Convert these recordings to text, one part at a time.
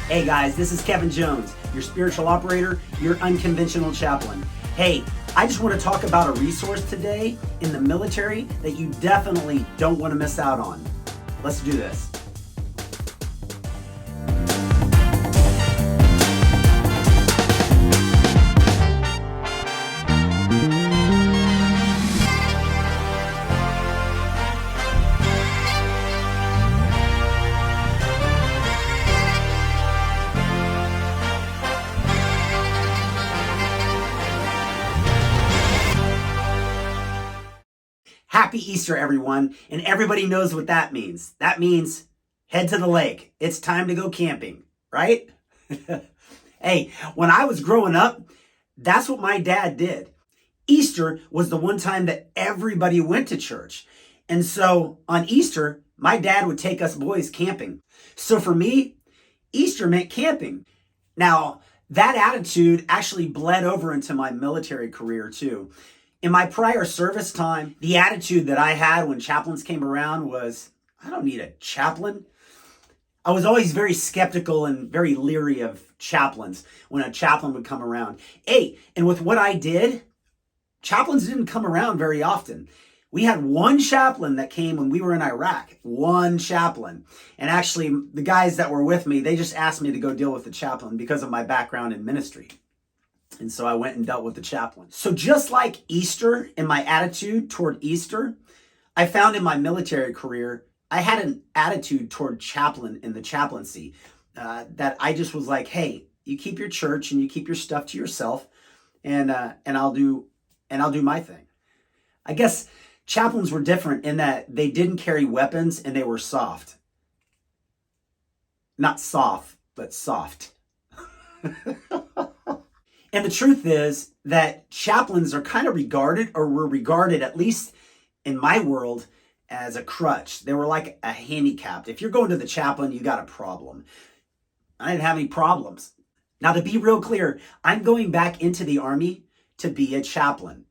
Hey guys, this is Kevin Jones, your spiritual operator, your unconventional chaplain. Hey, I just want to talk about a resource today in the military that you definitely don't want to miss out on. Let's do this. Happy Easter, everyone, and everybody knows what that means. That means head to the lake. It's time to go camping, right? Hey, when I was growing up, that's what my dad did. Easter was the one time that everybody went to church. And so on Easter, my dad would take us boys camping. So for me, Easter meant camping. Now, that attitude actually bled over into my military career too. In my prior service time, the attitude that I had when chaplains came around was, I don't need a chaplain. I was always very skeptical and very leery of chaplains when a chaplain would come around. Hey, and with what I did, chaplains didn't come around very often. We had one chaplain that came when we were in Iraq, one chaplain. And actually, the guys that were with me, they just asked me to go deal with the chaplain because of my background in ministry. And so I went and dealt with the chaplain. So just like Easter and my attitude toward Easter, I found in my military career, I had an attitude toward chaplain in the chaplaincy that I just was like, hey, you keep your church and you keep your stuff to yourself, and I'll do my thing. I guess chaplains were different in that they didn't carry weapons and they were soft. Not soft, but soft. And the truth is that chaplains are kind of regarded, or were regarded, at least in my world, as a crutch. They were like a handicapped. If you're going to the chaplain, you got a problem. I didn't have any problems. Now, to be real clear, I'm going back into the Army to be a chaplain.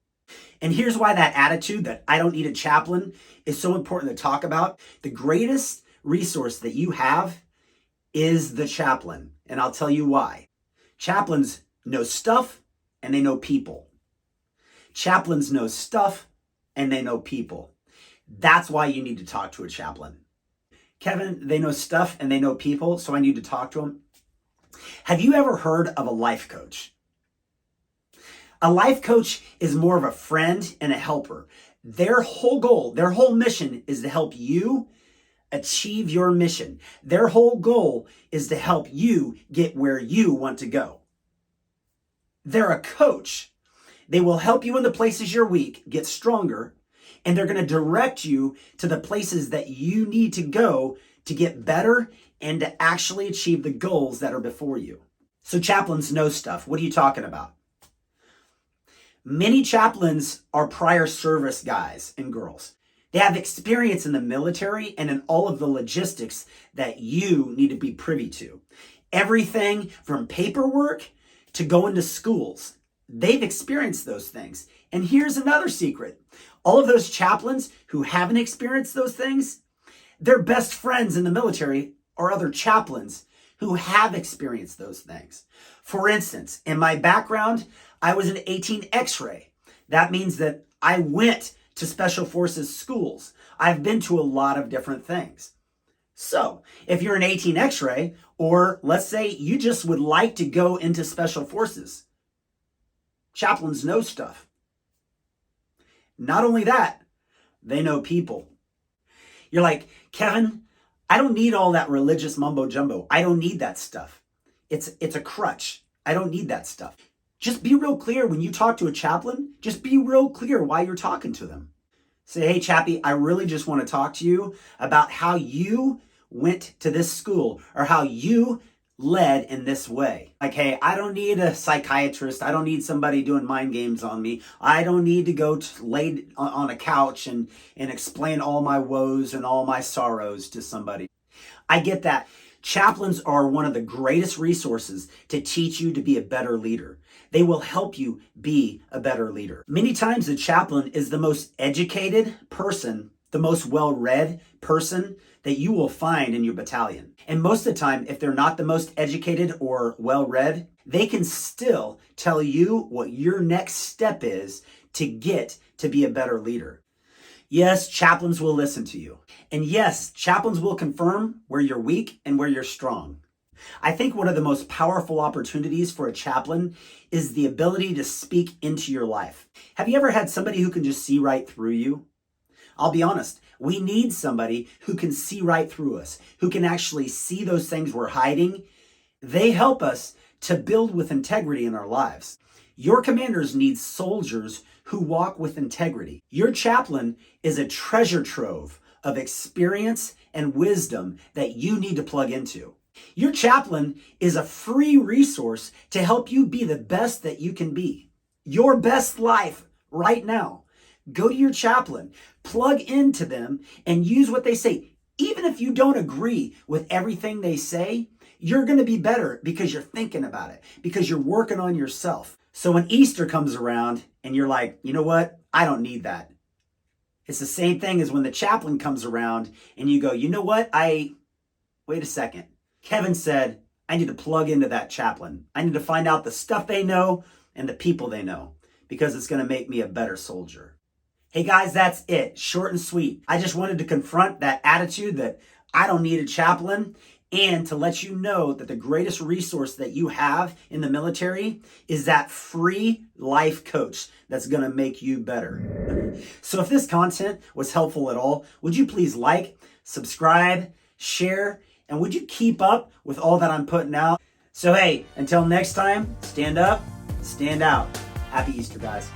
And here's why that attitude that I don't need a chaplain is so important to talk about. The greatest resource that you have is the chaplain. And I'll tell you why. Chaplains know stuff and they know people. Chaplains know stuff and they know people. That's why you need to talk to a chaplain. Kevin, they know stuff and they know people, so I need to talk to them. Have you ever heard of a life coach? A life coach is more of a friend and a helper. Their whole goal, their whole mission is to help you achieve your mission. Their whole goal is to help you get where you want to go. They're a coach. They will help you in the places you're weak, get stronger, and they're going to direct you to the places that you need to go to get better and to actually achieve the goals that are before you. So chaplains know stuff. What are you talking about? Many chaplains are prior service guys and girls. They have experience in the military and in all of the logistics that you need to be privy to. Everything from paperwork to go into schools. They've experienced those things. And here's another secret. All of those chaplains who haven't experienced those things, their best friends in the military are other chaplains who have experienced those things. For instance, in my background, I was an 18 X-ray. That means that I went to Special Forces schools. I've been to a lot of different things. So if you're an 18 X-ray, or let's say you just would like to go into Special Forces, chaplains know stuff. Not only that, they know people. You're like, Kevin, I don't need all that religious mumbo jumbo. I don't need that stuff. It's a crutch. I don't need that stuff. Just be real clear when you talk to a chaplain. Just be real clear why you're talking to them. Say, hey, Chappie, I really just want to talk to you about how you went to this school or how you led in this way. Like, hey, I don't need a psychiatrist. I don't need somebody doing mind games on me. I don't need to go lay on a couch and explain all my woes and all my sorrows to somebody. I get that. Chaplains are one of the greatest resources to teach you to be a better leader. They will help you be a better leader. Many times the chaplain is the most educated person, the most well-read person that you will find in your battalion. And most of the time, if they're not the most educated or well-read, they can still tell you what your next step is to get to be a better leader. Yes, chaplains will listen to you. And yes, chaplains will confirm where you're weak and where you're strong. I think one of the most powerful opportunities for a chaplain is the ability to speak into your life. Have you ever had somebody who can just see right through you? I'll be honest, we need somebody who can see right through us, who can actually see those things we're hiding. They help us to build with integrity in our lives. Your commanders need soldiers who walk with integrity. Your chaplain is a treasure trove of experience and wisdom that you need to plug into. Your chaplain is a free resource to help you be the best that you can be. Your best life right now. Go to your chaplain, plug into them, and use what they say. Even if you don't agree with everything they say, you're going to be better because you're thinking about it, because you're working on yourself. So when Easter comes around and you're like, you know what? I don't need that. It's the same thing as when the chaplain comes around and you go, you know what? Wait a second. Kevin said, I need to plug into that chaplain. I need to find out the stuff they know and the people they know because it's going to make me a better soldier. Hey guys, that's it. Short and sweet. I just wanted to confront that attitude that I don't need a chaplain and to let you know that the greatest resource that you have in the military is that free life coach that's going to make you better. So if this content was helpful at all, would you please like, subscribe, share, and would you keep up with all that I'm putting out? So hey, until next time, stand up, stand out. Happy Easter, guys.